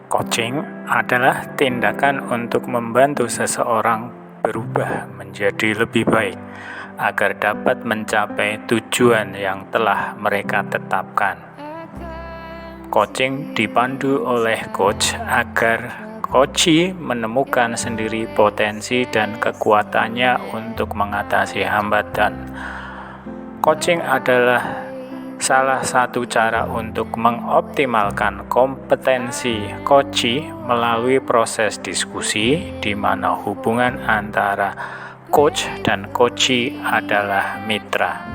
Coaching adalah tindakan untuk membantu seseorang berubah menjadi lebih baik agar dapat mencapai tujuan yang telah mereka tetapkan. Coaching dipandu oleh coach agar coachee menemukan sendiri potensi dan kekuatannya untuk mengatasi hambatan. Coaching adalah salah satu cara untuk mengoptimalkan kompetensi coachee melalui proses diskusi di mana hubungan antara coach dan coachee adalah mitra.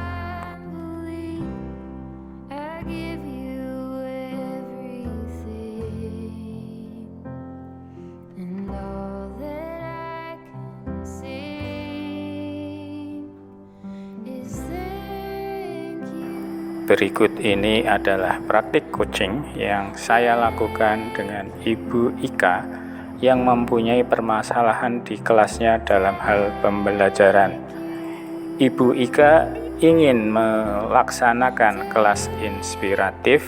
Berikut ini adalah praktik coaching yang saya lakukan dengan Ibu Ika yang mempunyai permasalahan di kelasnya dalam hal pembelajaran. Ibu Ika ingin melaksanakan kelas inspiratif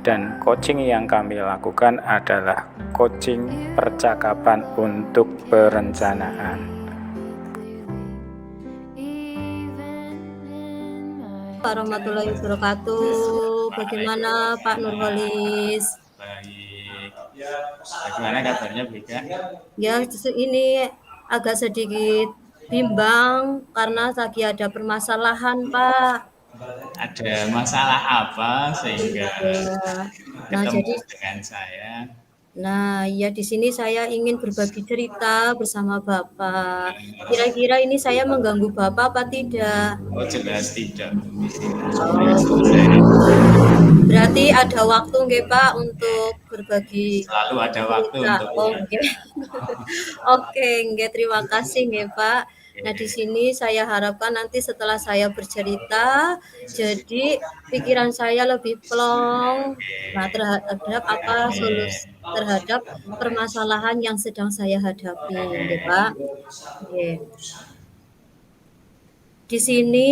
dan coaching yang kami lakukan adalah coaching percakapan untuk perencanaan. Warahmatullahi wabarakatuh. Bagaimana Pak Nurholis? Baik. Bagaimana kabarnya Bu Ika? Ya, ini agak sedikit bimbang karena lagi ada permasalahan, Pak. Ada masalah apa sehingga Nah, ketemu jadi dengan saya? ya di sini saya ingin berbagi cerita bersama Bapak. Kira-kira ini saya mengganggu Bapak apa tidak? Oh, jelas tidak. Berarti ada waktu nggih Pak untuk berbagi Selalu ada waktu cerita. untuk Oke. Oke, nggih terima kasih nggih Pak. Nah, di sini saya harapkan nanti setelah saya bercerita, jadi pikiran saya lebih plong nah terhadap apa solusi terhadap permasalahan yang sedang saya hadapi, nggih Pak. Nggih. Di sini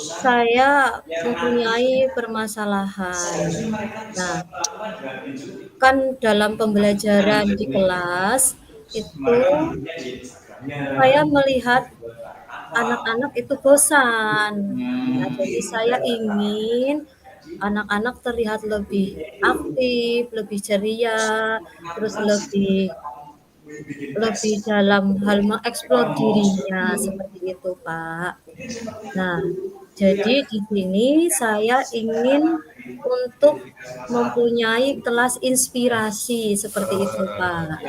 saya mempunyai permasalahan. Nah, kan dalam pembelajaran di kelas itu saya melihat anak-anak itu bosan. Nah, jadi saya ingin anak-anak terlihat lebih aktif, lebih ceria, terus lebih dalam hal mengeksplor dirinya seperti itu, Pak. Nah, jadi di sini saya ingin untuk mempunyai kelas inspirasi seperti itu, Pak.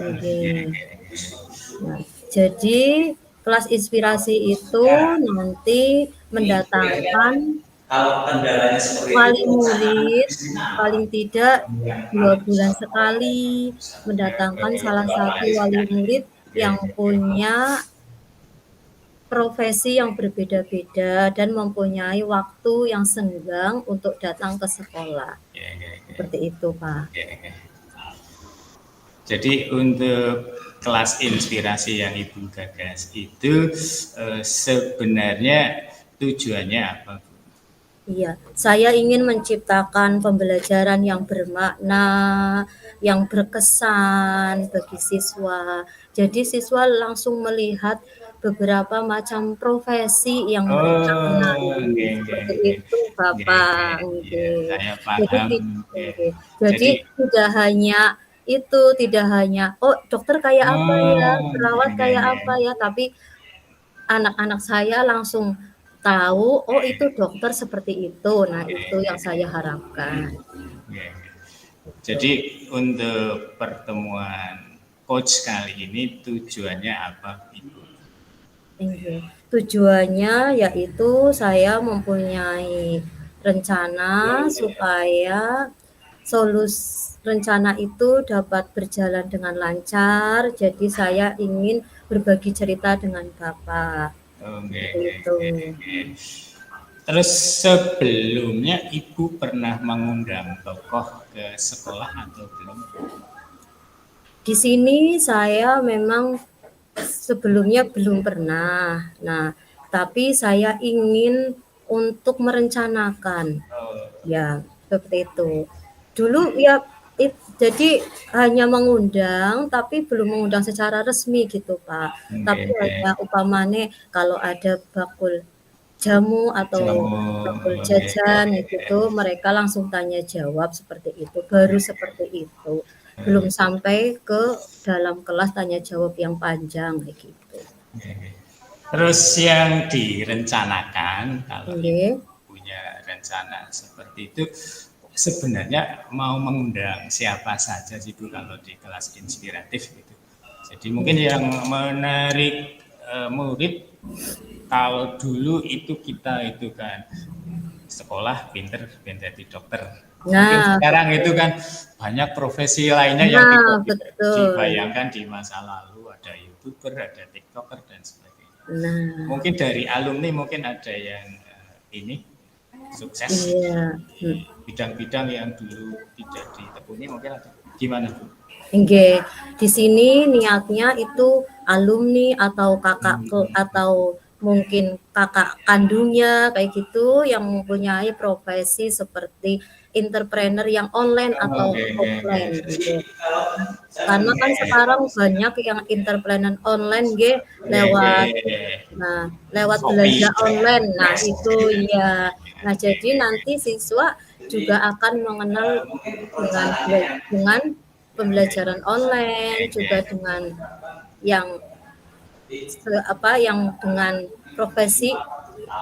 Oke. Nah, jadi kelas inspirasi itu nanti mendatangkan wali murid paling tidak 2 bulan sekali, mendatangkan salah satu wali murid yang punya profesi yang berbeda-beda dan mempunyai waktu yang senggang untuk datang ke sekolah. Seperti itu, Pak. Jadi untuk kelas inspirasi yang Ibu gagas itu sebenarnya tujuannya apa, Bu? Iya, saya ingin menciptakan pembelajaran yang bermakna, yang berkesan bagi siswa. Jadi siswa langsung melihat beberapa macam profesi yang mereka kenali. Seperti itu, Bapak. Saya Jadi, paham. jadi tidak hanya oh dokter kayak apa ya, perawat kayak apa ya, tapi anak-anak saya langsung tahu, oh itu dokter seperti itu. Nah, itu yang saya harapkan. Jadi untuk pertemuan coach kali ini tujuannya apa, Ibu? Tujuannya yaitu saya mempunyai rencana supaya rencana itu dapat berjalan dengan lancar. Jadi saya ingin berbagi cerita dengan Bapak. Itu. Terus sebelumnya Ibu pernah mengundang tokoh ke sekolah atau belum? Di sini saya memang sebelumnya belum pernah. Nah, tapi saya ingin untuk merencanakan. Ya, seperti itu. Dulu ya Jadi hanya mengundang, tapi belum mengundang secara resmi gitu, Pak. Tapi hanya umpamane kalau ada bakul jamu atau bakul jajan gitu, mereka langsung tanya jawab seperti itu, baru seperti itu. Belum sampai ke dalam kelas tanya jawab yang panjang kayak gitu. Terus yang direncanakan kalau Nggih. punya rencana seperti itu sebenarnya mau mengundang siapa saja sih Bu kalau di kelas inspiratif gitu. Jadi mungkin yang menarik murid kalau dulu itu kita itu kan sekolah pinter jadi dokter. Mungkin Nah, sekarang itu kan banyak profesi lainnya yang nah tidak betul. dibayangkan di masa lalu, ada YouTuber, ada TikToker dan sebagainya. Nah, Mungkin dari alumni mungkin ada yang ini sukses iya. bidang-bidang yang dulu tidak ditekuni mungkin ada. Gimana Bu? Nggih, di sini niatnya itu alumni atau atau mungkin kakak kandungnya kayak gitu yang mempunyai profesi seperti entrepreneur yang online atau offline gitu. Karena kan sekarang banyak yang entrepreneur online nggih lewat lewat belanja Shopee. online. Nah, itu iya. Nah, jadi nanti siswa juga akan mengenal dengan pembelajaran online, juga dengan yang yang dengan profesi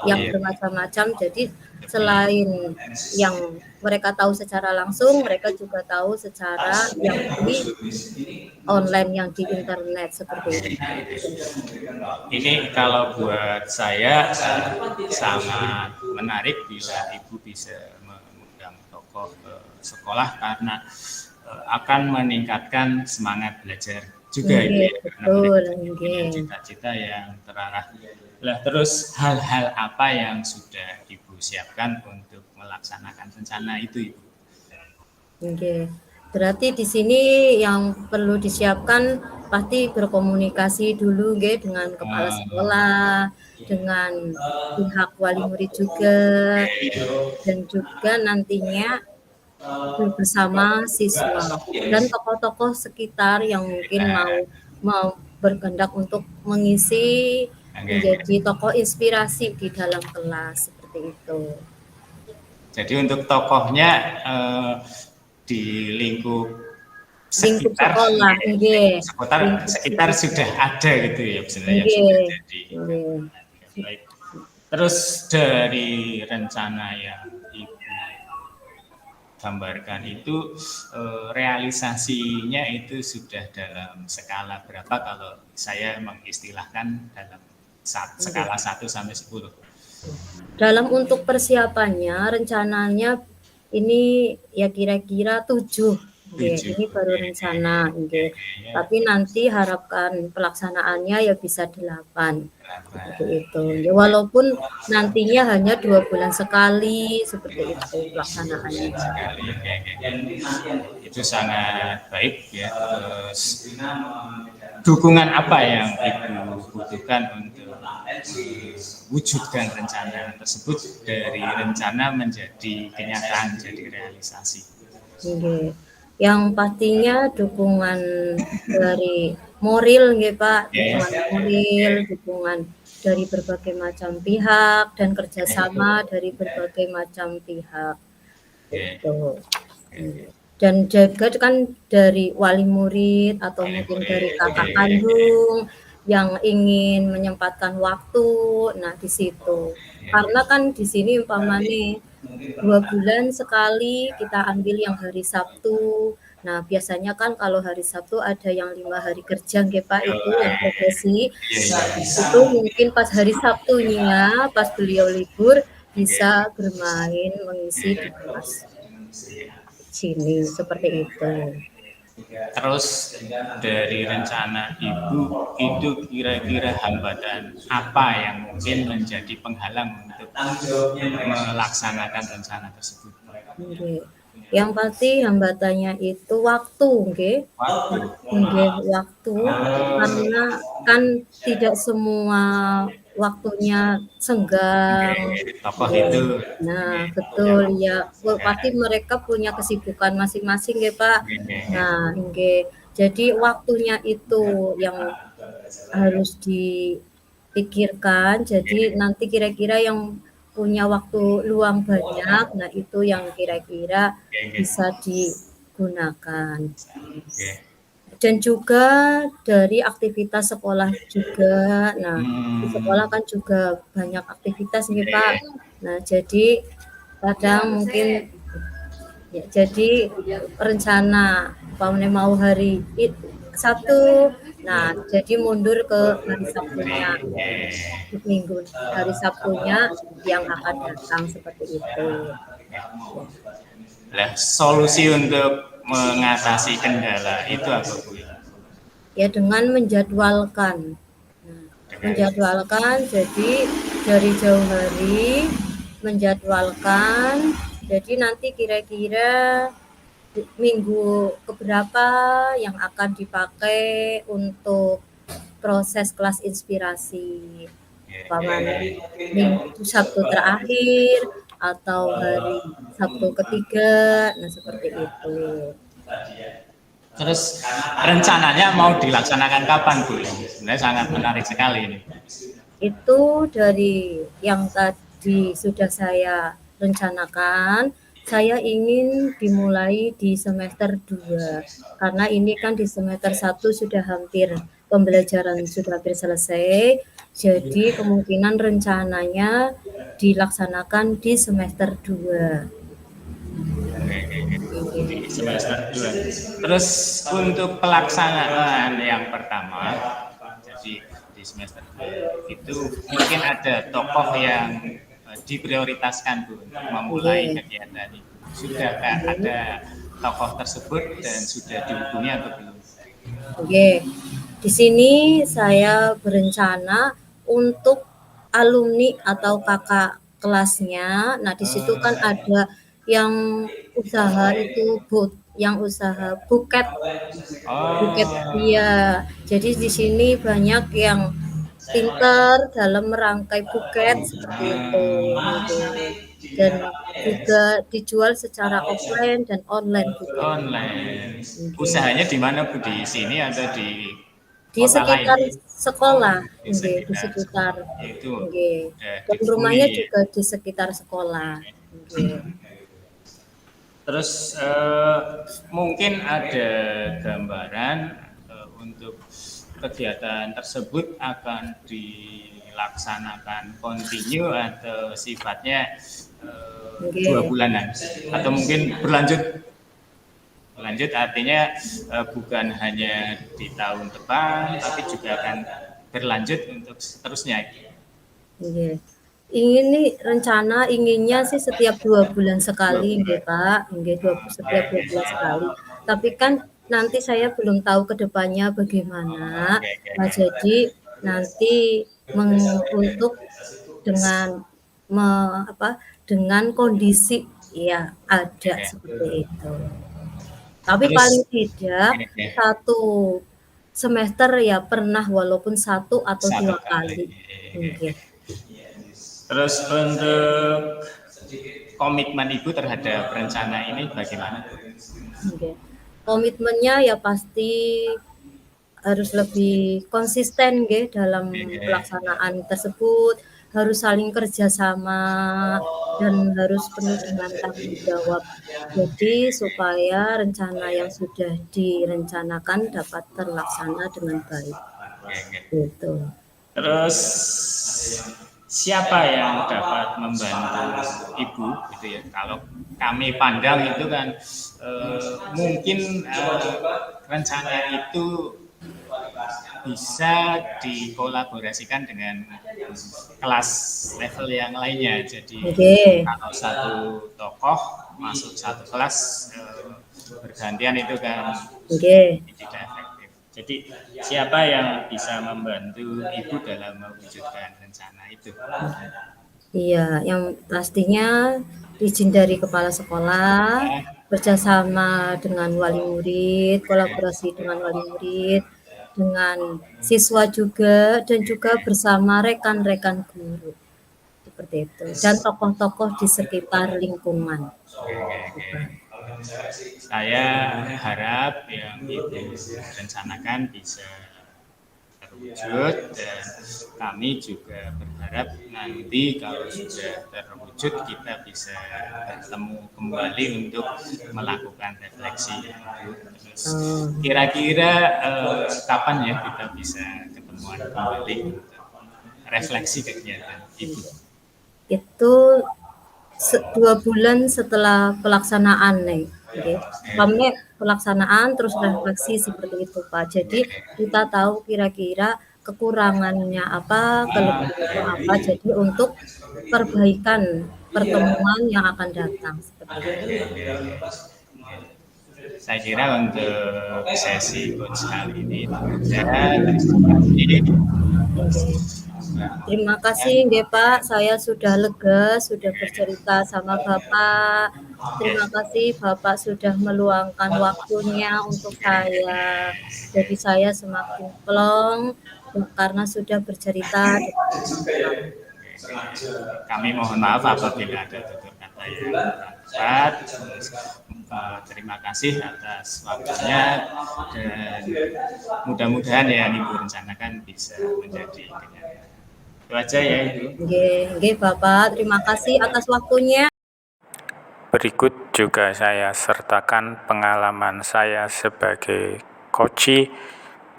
yang bermacam-macam. Jadi selain yang mereka tahu secara langsung, mereka juga tahu secara yang di online, yang di internet seperti itu. Ini kalau buat saya sangat menarik bila Ibu bisa mengundang tokoh sekolah karena akan meningkatkan semangat belajar juga Ibu ya, karena mereka punya cita-cita yang terarah. Lah terus hal-hal apa yang sudah Ibu siapkan untuk melaksanakan rencana itu Ibu? Oke. Berarti di sini yang perlu disiapkan pasti berkomunikasi dulu nggih dengan kepala sekolah, dengan pihak wali murid juga, dan juga nantinya bersama siswa dan tokoh-tokoh sekitar yang mungkin mau berkehendak untuk mengisi menjadi tokoh inspirasi di dalam kelas seperti itu. Jadi untuk tokohnya di lingkup sekitar sekolah, sekitar sudah ada gitu ya sebenarnya yang sudah jadi. Baik. Terus dari rencana yang Ibu gambarkan itu realisasinya itu sudah dalam skala berapa kalau saya mengistilahkan dalam skala 1 sampai 10? Dalam untuk persiapannya rencananya ini ya kira-kira 7. Ini baru rencana, tapi nanti harapkan pelaksanaannya ya bisa 8 seperti itu. Ya, walaupun nantinya hanya 2 bulan sekali seperti itu pelaksanaannya. Itu sangat baik ya. Terus dukungan apa yang Ibu butuhkan untuk wujudkan rencana tersebut dari rencana menjadi kenyataan, jadi realisasi? Yang pastinya dukungan dari moral nggih Pak, dukungan moral, dukungan dari berbagai macam pihak dan kerjasama dari berbagai macam pihak. Gitu. Dan juga kan dari wali murid atau mungkin dari kakak kandung yang ingin menyempatkan waktu. Nah, di situ. Karena kan di sini umpamane 2 bulan sekali kita ambil yang hari Sabtu. Nah, biasanya kan kalau hari Sabtu ada yang 5 hari kerja nggih Pak, itu yang profesi. Nah, itu mungkin pas hari Sabtunya, pas beliau libur bisa bermain mengisi di kelas sini seperti itu. Terus dari rencana Ibu itu kira-kira hambatan apa yang mungkin menjadi penghalang untuk melaksanakan rencana tersebut? Yang pasti hambatannya itu waktu, waktu. Karena kan tidak semua waktunya Oke, senggang. tokoh itu. Nggih. Oke, Nah, ya, betul ya. ya, Pasti mereka punya kesibukan masing-masing nggih, Pak. oke, Nah, nggih. Jadi waktunya itu yang harus dipikirkan. Jadi nanti kira-kira yang punya waktu luang banyak, nah itu yang kira-kira oke, bisa digunakan. oke. Dan juga dari aktivitas sekolah juga. Nah, di sekolah Hmm, kan juga banyak aktivitas nih, Pak. oke, Nah, jadi kadang mungkin ya jadi rencana umpamanya mau hari Sabtu, nah jadi mundur ke hari Sabtunya, oke. minggu hari Sabtunya yang akan datang seperti itu. Lah, solusi untuk mengatasi kendala itu apa, Bu? Ya dengan menjadwalkan. Nah, Dengan menjadwalkan jadi dari jauh hari menjadwalkan. Jadi nanti kira-kira minggu keberapa yang akan dipakai untuk proses kelas inspirasi. Umpamanya minggu Sabtu terakhir atau hari Sabtu ketiga, nah seperti itu. Terus rencananya mau dilaksanakan kapan, Bu? Sebenarnya sangat menarik sekali ini. Itu dari yang tadi sudah saya rencanakan, saya ingin dimulai di semester 2. Karena ini kan di semester 1 sudah hampir pembelajaran sudah hampir selesai. Jadi kemungkinan rencananya dilaksanakan di semester 2. Di semester 2. Terus untuk pelaksanaan yang pertama, jadi di semester 2 itu mungkin ada tokoh yang diprioritaskan, Bu, untuk memulai Oke. kegiatan ini. Sudahkah Oke. ada tokoh tersebut dan sudah dihubungi atau belum? Oke. Di sini saya berencana untuk alumni atau kakak kelasnya. Nah, di situ kan ada yang usaha itu yang usaha buket. Buket Oh, iya. Jadi di sini banyak yang pintar dalam merangkai buket seperti itu. Nggih. Dan juga dijual secara offline dan online buketnya. online. Nggih. Usahanya di mana, Bu? Di sini atau di Di kota lain? sekitar sekolah, Di nggih, di sekitar sekitar sekolah. Itu nggih, udah dan rumahnya dihubungi. juga di sekitar sekolah, nggih. Terus mungkin ada gambaran untuk kegiatan tersebut akan dilaksanakan kontinu atau sifatnya 2 Nggih. bulanan atau mungkin berlanjut. Berlanjut artinya bukan hanya di tahun depan tapi juga akan berlanjut untuk seterusnya. Nggih. Ingin nih rencana inginnya sih setiap 2 bulan 2 sekali nggih, bulan. Pak, nggih, setiap 2 bulan sekali. Tapi kan nanti saya belum tahu ke depannya bagaimana. Oke, oke, Nah, oke. jadi nanti untuk dengan me apa, dengan kondisi ya ada seperti itu. Tapi Terus paling tidak oke, oke. satu semester ya pernah walaupun 1 atau Satu 2 kali. kali. Nggih. Terus untuk komitmen Ibu terhadap rencana ini bagaimana? Nggih. Komitmennya ya pasti harus lebih konsisten nggih dalam pelaksanaan tersebut, harus saling kerjasama dan harus penuh dengan tanggung jawab. Jadi supaya rencana yang sudah direncanakan dapat terlaksana dengan baik, gitu. Terus siapa yang dapat membantu Ibu gitu ya? Kalau kami pandang itu kan mungkin rencana itu bisa dikolaborasikan dengan kelas level yang lainnya. Jadi Nggih, kalau satu tokoh masuk satu kelas bergantian itu kan nggih. tidak efektif. Jadi siapa yang bisa membantu Ibu dalam mewujudkan rencana itu? Iya, yang pastinya izin dari kepala sekolah, Ya, bekerjasama dengan wali murid, kolaborasi dengan wali murid, dengan siswa juga dan juga bersama rekan-rekan guru. Seperti itu. Dan tokoh-tokoh di sekitar lingkungan. Saya harap yang Ibu rencanakan bisa terwujud, dan kami juga berharap nanti kalau sudah terwujud kita bisa bertemu kembali untuk melakukan refleksi. Terus kira-kira kapan ya kita bisa ketemuan kembali untuk refleksi kegiatan Ibu? Itu 2 bulan setelah pelaksanaan nih. Okay. Kami pelaksanaan terus refleksi seperti itu Pak. Jadi kita tahu kira-kira kekurangannya apa, kelebihannya apa. Jadi untuk perbaikan pertemuan yang akan datang seperti itu. Saya kira untuk sesi coach kali ini terima kasih. Terima kasih nggih Pak, saya sudah lega, sudah bercerita sama Bapak. Terima kasih Bapak sudah meluangkan waktunya untuk saya. Jadi saya semakin plong karena sudah bercerita. Kami mohon maaf apabila ada tutur kata yang tepat. Terima kasih atas waktunya, dan mudah-mudahan yang Ibu rencanakan bisa menjadi kenyataan. Itu aja ya Ibu. Nggih, Bapak, terima kasih atas waktunya. Berikut juga saya sertakan pengalaman saya sebagai coach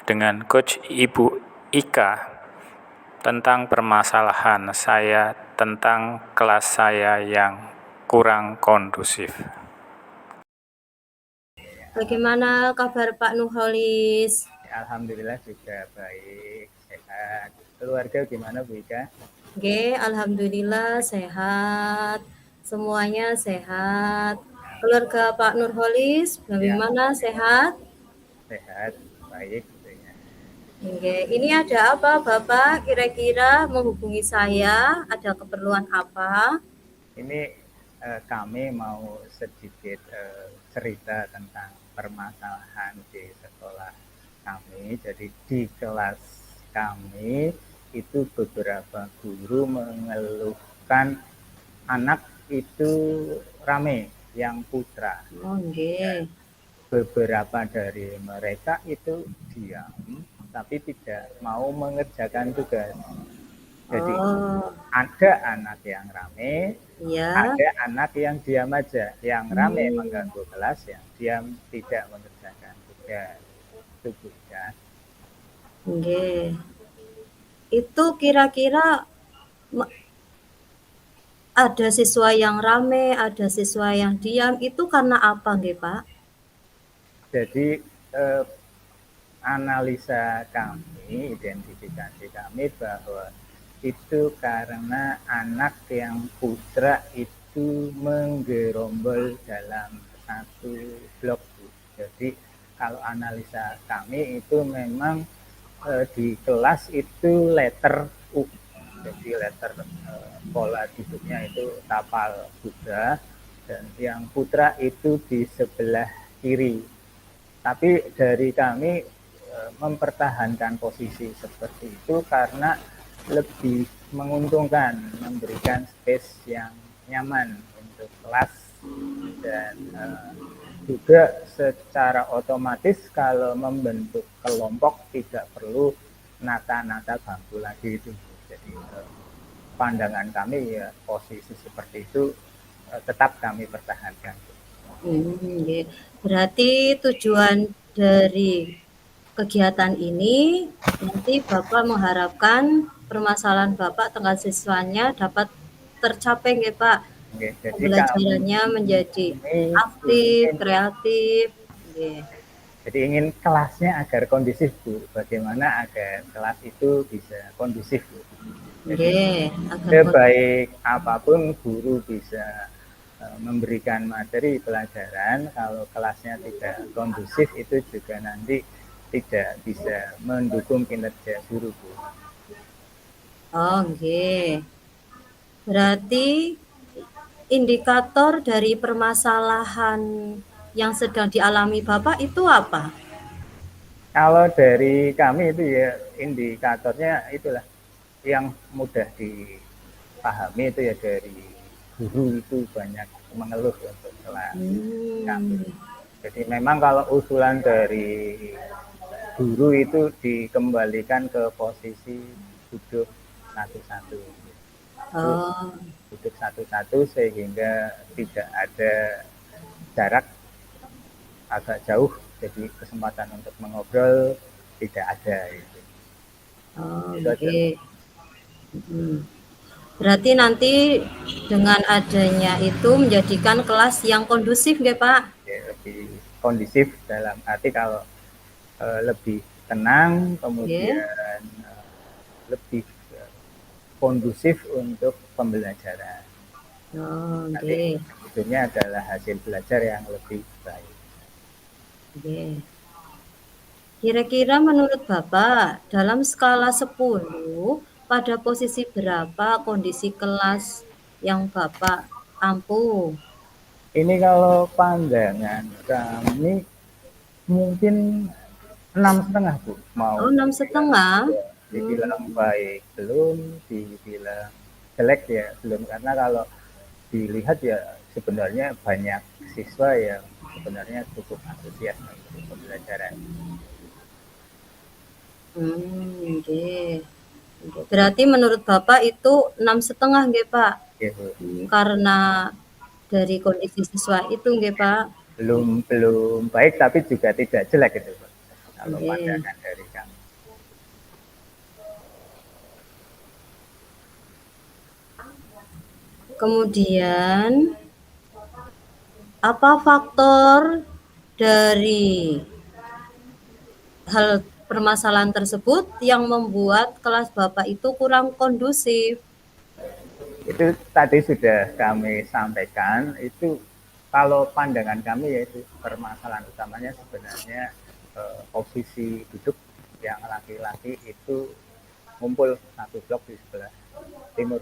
dengan Coach Ibu Ika tentang permasalahan saya tentang kelas saya yang kurang kondusif. Bagaimana kabar Pak Nurholis? Alhamdulillah juga baik, sehat. Keluarga gimana Bu Ika? Oke, alhamdulillah sehat. Semuanya sehat. Keluarga Pak Nurholis bagaimana, sehat? Sehat, baik. Oke, ini ada apa Bapak kira-kira menghubungi saya? Ada keperluan apa? Ini kami mau sedikit cerita tentang permasalahan di sekolah kami. Jadi di kelas kami itu beberapa guru mengeluhkan anak itu rame yang putra. Okay. Beberapa dari mereka itu diam, tapi tidak mau mengerjakan tugas. Jadi ada anak yang rame, ada anak yang diam aja. Yang rame mengganggu kelas, yang diam tidak mengerjakan tugas. Itu juga. Okay. Itu kira-kira ada siswa yang rame, ada siswa yang diam. Itu karena apa, nggih Pak? Jadi analisa kami, identifikasi kami bahwa itu karena anak yang putra itu menggerombol dalam satu blok. Jadi kalau analisa kami itu memang di kelas itu letter U. Jadi letter pola duduknya itu tapal kuda, dan yang putra itu di sebelah kiri. Tapi dari kami mempertahankan posisi seperti itu karena lebih menguntungkan, memberikan space yang nyaman untuk kelas, dan juga secara otomatis kalau membentuk kelompok tidak perlu nata-nata bangku lagi itu. Jadi pandangan kami ya posisi seperti itu tetap kami pertahankan. Berarti tujuan dari kegiatan ini nanti Bapak mengharapkan permasalahan Bapak tentang siswanya dapat tercapai nggih Pak? Jadi pembelajarannya menjadi aktif, kreatif. Jadi ingin kelasnya agar kondusif Bu. Bagaimana agar kelas itu bisa kondusif Bu? Jadi sebaik apapun guru bisa memberikan materi pelajaran, kalau kelasnya tidak kondusif itu juga nanti tidak bisa mendukung kinerja guru Bu. Berarti indikator dari permasalahan yang sedang dialami Bapak itu apa? Kalau dari kami itu ya indikatornya itulah yang mudah dipahami itu ya dari guru itu banyak mengeluh untuk kelas kami. Jadi memang kalau usulan dari guru itu dikembalikan ke posisi duduk satu-satu. Oh. Duduk satu-satu sehingga tidak ada jarak agak jauh, jadi kesempatan untuk mengobrol tidak ada itu. Oh, oke. Berarti nanti dengan adanya itu menjadikan kelas yang kondusif nggih, Pak? Ya, lebih kondisif dalam arti kalau lebih tenang, kemudian lebih kondusif untuk pembelajaran. Oh, oke. Nanti ujungnya adalah hasil belajar yang lebih baik. Oke. Kira-kira menurut Bapak, dalam skala 10, pada posisi berapa kondisi kelas yang Bapak ampuh? Ini kalau pandangan kami mungkin 6,5 Bu. Mau Oh, 6,5. dibilang baik belum, dibilang jelek ya belum, karena kalau dilihat ya sebenarnya banyak siswa yang sebenarnya cukup antusias untuk pembelajaran. Oke. Berarti menurut Bapak itu 6,5 nggih, Pak? Ya, Bu. Karena dari kondisi siswa itu nggih, Pak? Belum baik tapi juga tidak jelek itu, Pak. Kalau Oke. pandangan dari kami. Kemudian apa faktor dari hal permasalahan tersebut yang membuat kelas Bapak itu kurang kondusif? Itu tadi sudah kami sampaikan, itu kalau pandangan kami yaitu permasalahan utamanya sebenarnya posisi duduk yang laki-laki itu ngumpul satu blok di sebelah timur.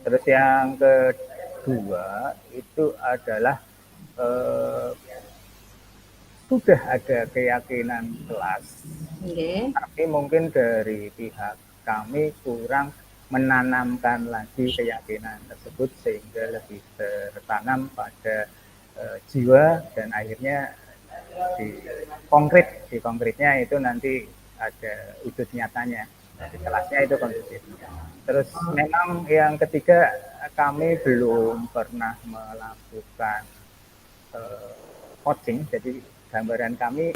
Terus yang kedua itu adalah sudah ada keyakinan kelas, tapi mungkin dari pihak kami kurang menanamkan lagi keyakinan tersebut sehingga lebih tertanam pada jiwa dan akhirnya di konkretnya itu nanti ada wujud nyatanya di kelasnya itu kondusif. Terus memang yang ketiga kami belum pernah melakukan coaching, jadi gambaran kami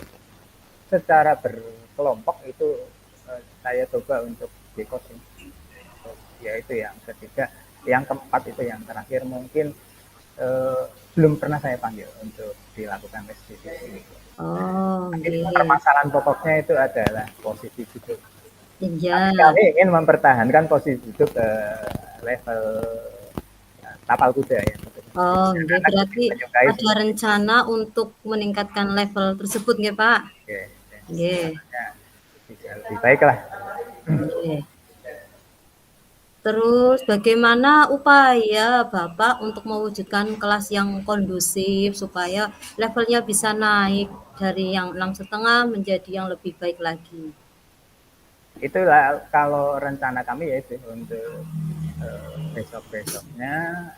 secara berkelompok itu saya coba untuk di coaching. Yaitu yang ketiga, yang keempat itu yang terakhir mungkin belum pernah saya panggil untuk dilakukan restitusi. Oh, permasalahan pokoknya itu adalah posisi duduk. Iya. Kami ingin mempertahankan posisi duduk level tapal kuda ya. Oh, nggih, berarti ada rencana untuk meningkatkan level tersebut nggih, Pak? Nggih. Lebih baik lah. Nggih. Terus bagaimana upaya Bapak untuk mewujudkan kelas yang kondusif supaya levelnya bisa naik dari yang 6,5 menjadi yang lebih baik lagi? Itulah kalau rencana kami yaitu untuk besok-besoknya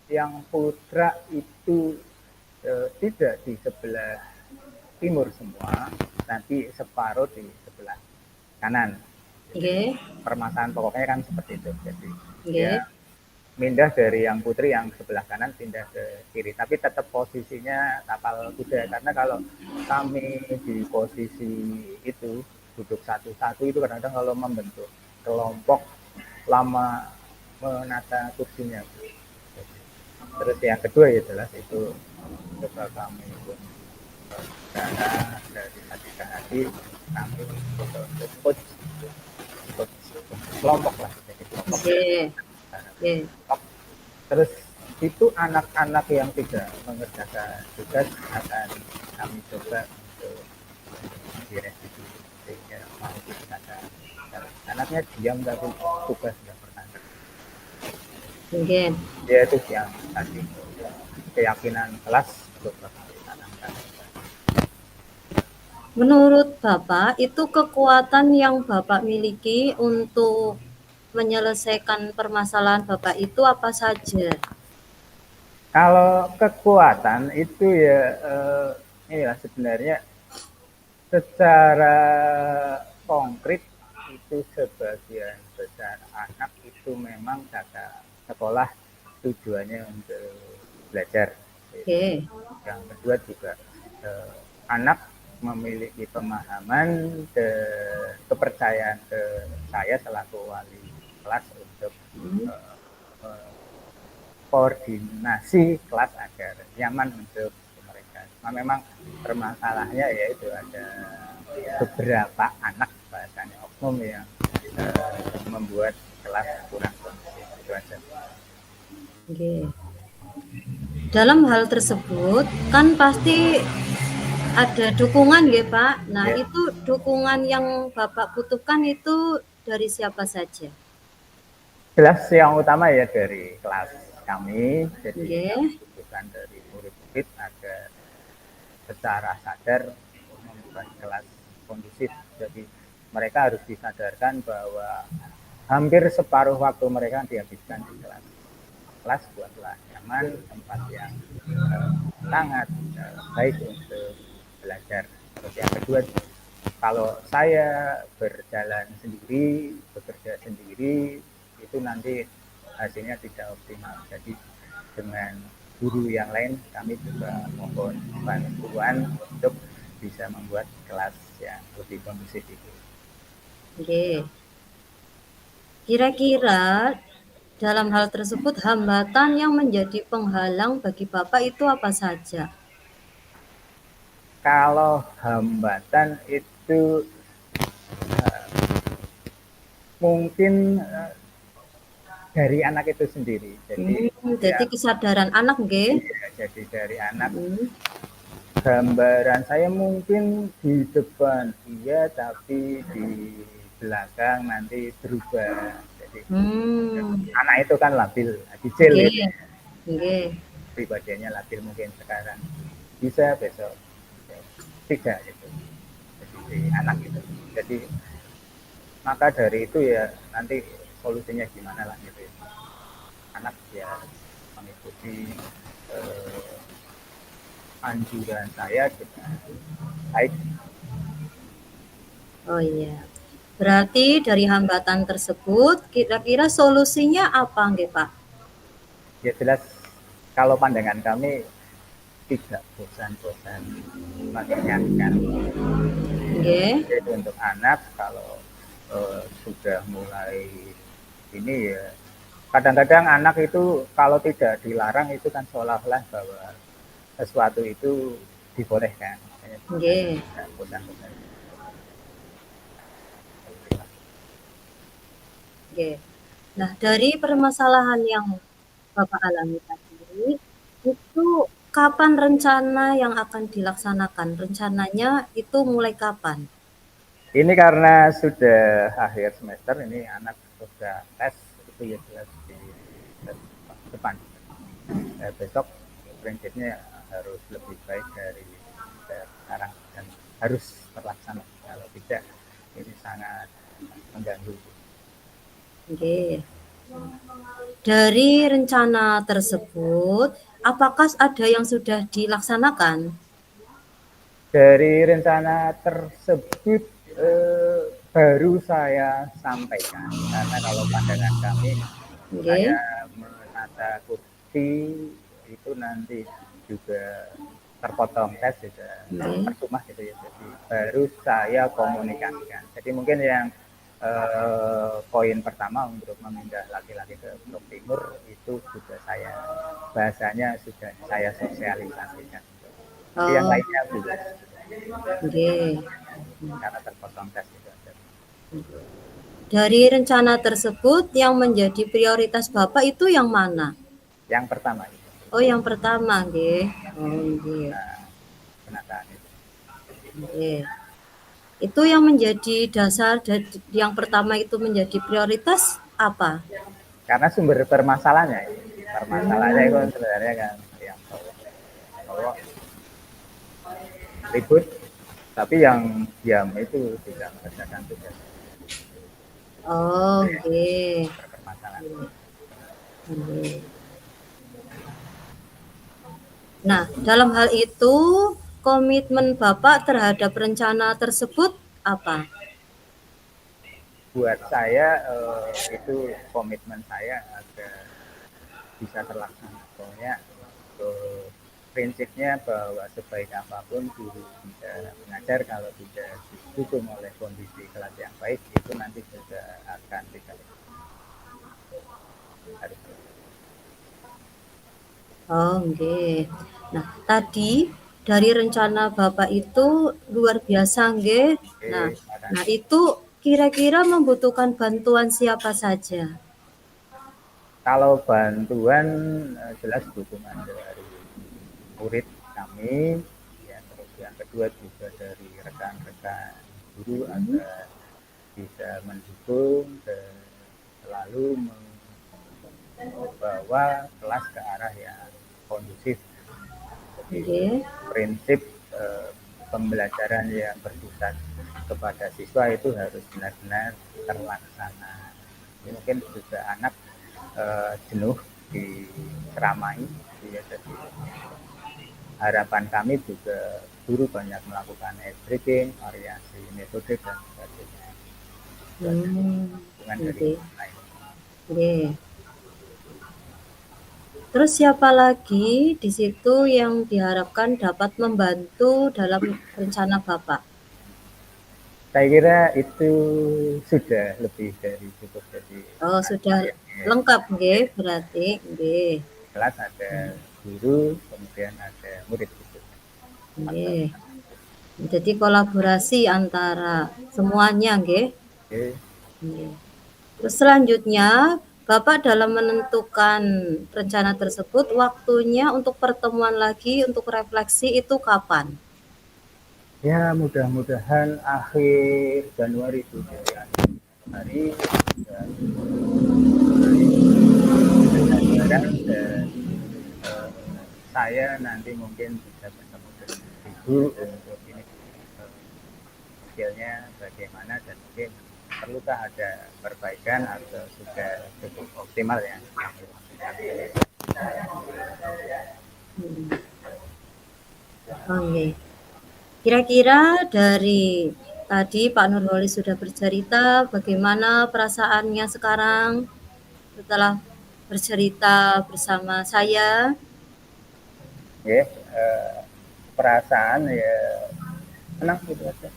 yang putra itu tidak di sebelah timur semua, nanti separuh di sebelah kanan. Okay. Permasalahan pokoknya kan seperti itu. Jadi ya pindah dari yang putri yang sebelah kanan pindah ke kiri, tapi tetap posisinya tapal kuda, karena kalau kami di posisi itu duduk satu-satu itu kadang-kadang kalau membentuk kelompok lama menata kursinya. Terus yang kedua ya jelas itu coba kami pun karena dari hati ke hati kami untuk coach kelompok lah, jadi kelompok. Terus itu anak-anak yang tidak mengerjakan tugas akan kami coba untuk direstitusi sehingga mau dikerjakan. Anaknya diam tapi tugas tidak pernah. Mungkin. Dia itu yang tadi keyakinan kelas untuk ditanamkan. Menurut Bapak, itu kekuatan yang Bapak miliki untuk menyelesaikan permasalahan Bapak itu apa saja? Kalau kekuatan itu ya inilah sebenarnya secara konkret itu sebagian besar anak itu memang kata sekolah tujuannya untuk belajar. Oke. Yang kedua juga anak memiliki pemahaman dan kepercayaan ke saya selaku wali kelas untuk koordinasi kelas agar nyaman untuk mereka. Nah, memang permasalahannya yaitu ada beberapa anak bahasanya oknum yang membuat kelas kurang kondusif. Itu aja. Oke. Dalam hal tersebut kan pasti ada dukungan ya Pak. Nah Ya. itu dukungan yang Bapak butuhkan itu dari siapa saja? Jelas yang utama ya dari kelas kami, jadi kami Oke. butuhkan dari murid-murid agar secara sadar membuat kelas kondusif. Jadi mereka harus disadarkan bahwa hampir separuh waktu mereka dihabiskan di kelas. Kelas buatlah nyaman, tempat yang sangat baik untuk belajar. Terus yang kedua, kalau saya berjalan sendiri, bekerja sendiri, itu nanti hasilnya tidak optimal. Jadi dengan guru yang lain kami juga mohon bantuan untuk bisa membuat kelas yang lebih kondusif itu. Oke. Kira-kira dalam hal tersebut hambatan yang menjadi penghalang bagi Bapak itu apa saja? Kalau hambatan itu mungkin dari anak itu sendiri. Jadi Jadi kesadaran anak nggih. ya, jadi dari anak Hmm. gambaran saya mungkin di depan iya, tapi di belakang nanti berubah. Jadi anak itu kan labil, kecil Nggih. gitu. Nggih. Pribadinya labil mungkin sekarang bisa, besok tidak gitu. Jadi anak itu. Jadi maka dari itu ya nanti solusinya gimana lah gitu. Anak ya mengikuti anjuran saya dengan baik. Oh iya. Berarti dari hambatan tersebut kira-kira solusinya apa nggih Pak? Ya jelas kalau pandangan kami tidak bosan-bosan mengingatkan. Nggih. Jadi untuk anak kalau sudah mulai ini ya kadang-kadang anak itu kalau tidak dilarang itu kan seolah-olah bahwa sesuatu itu dibolehkan. Nggih. Bosan-bosan. Nggih. Nah, dari permasalahan yang Bapak alami tadi, itu kapan rencana yang akan dilaksanakan? Rencananya itu mulai kapan? Ini karena sudah akhir semester, ini anak sudah tes itu ya jelas di depan. Besok prinsipnya harus lebih baik dari sekarang dan harus terlaksana. Kalau tidak, ini sangat mengganggu. Oke. Dari rencana tersebut, apakah ada yang sudah dilaksanakan? Dari rencana tersebut baru saya sampaikan karena kalau pandangan kami Oke. saya menata kursi itu nanti juga terpotong tes juga percuma gitu ya. Jadi baru saya komunikasikan. Jadi mungkin yang poin pertama untuk memindah laki-laki ke Blok Timur itu sudah saya bahasanya sudah saya sosialisasikan. Jadi yang lainnya belum. Oke. Karena terpotong tes itu aja. Dari rencana tersebut yang menjadi prioritas Bapak itu yang mana? Yang pertama itu. Oh, yang pertama, nggih. Oh, nggih. Penataan itu. Nggih. Itu yang menjadi dasar yang pertama itu menjadi prioritas apa? Karena sumber permasalahannya ini. Permasalahannya itu sebenarnya kan yang cowok ribut Tapi yang diam itu tidak mengerjakan tugas. Oh, nggih. Berpermasalahan. Nggih. Nah, dalam hal itu komitmen Bapak terhadap rencana tersebut apa? Buat saya itu komitmen saya agar bisa terlaksana. Soalnya prinsipnya bahwa sebaik apapun guru bisa mengajar, kalau tidak didukung oleh kondisi kelas yang baik, itu nanti juga akan tidak harus. Oh, nggih. Nah, tadi dari rencana Bapak itu luar biasa, nggih. Nah, itu kira-kira membutuhkan bantuan siapa saja? Kalau bantuan jelas dukungan dari murid kami, ya, terus yang kedua juga dari rekan-rekan guru agar bisa mendukung dan selalu membawa kelas ke arah yang kondusif. Jadi prinsip pembelajaran yang bersifat kepada siswa itu harus benar-benar terlaksana. Ini mungkin juga anak jenuh diceramai, ya, jadi harapan kami juga guru banyak melakukan e-breaking, variasi metode dan sebagainya. Hubungan dari lain. Nggih. Terus siapa lagi di situ yang diharapkan dapat membantu dalam rencana Bapak? Saya kira itu sudah lebih dari cukup. Jadi sudah lengkap, nggih, berarti nggih. Kelas ada guru, kemudian ada murid gitu. Nggih. Jadi kolaborasi antara semuanya, nggih. Nggih. Terus selanjutnya Bapak dalam menentukan rencana tersebut, waktunya untuk pertemuan lagi untuk refleksi itu kapan? Ya, mudah-mudahan akhir Januari itu, jadi akhir Januari dan saya nanti mungkin bisa bertemu dengan ibu untuk ini skillnya bagaimana dan mungkin perlukah ada perbaikan atau sudah cukup optimal ya. Oke. Kira-kira dari tadi Pak Nurholis sudah bercerita bagaimana perasaannya sekarang setelah bercerita bersama saya. Ya, perasaan ya senang gitu aja,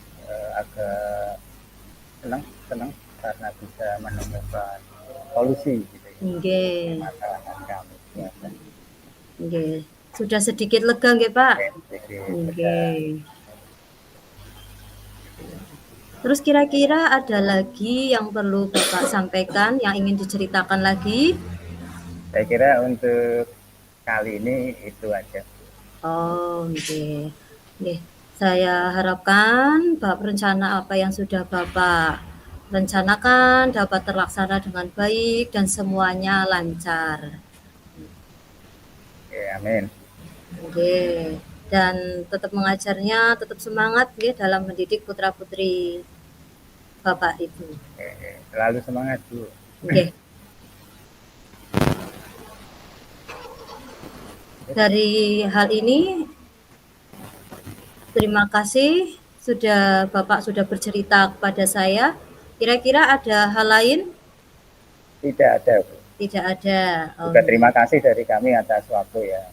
agak senang karena bisa menemukan solusi gitu ya, masalah kami. Nggih. Sudah sedikit lega nggih, Pak? Nggih. Terus kira-kira ada lagi yang perlu Bapak sampaikan, yang ingin diceritakan lagi? Saya kira untuk kali ini itu aja. Oh, nggih. Nggih. Saya harapkan rencana apa yang sudah Bapak rencanakan dapat terlaksana dengan baik dan semuanya lancar. Ya, amin. Oke, dan tetap mengajarnya, tetap semangat ya dalam mendidik putra-putri Bapak itu. Selalu semangat, Bu. Oke. Dari hal ini, terima kasih Bapak sudah bercerita kepada saya. Kira-kira ada hal lain? Tidak ada, Bu. Tidak ada. Juga terima kasih dari kami atas waktu ya.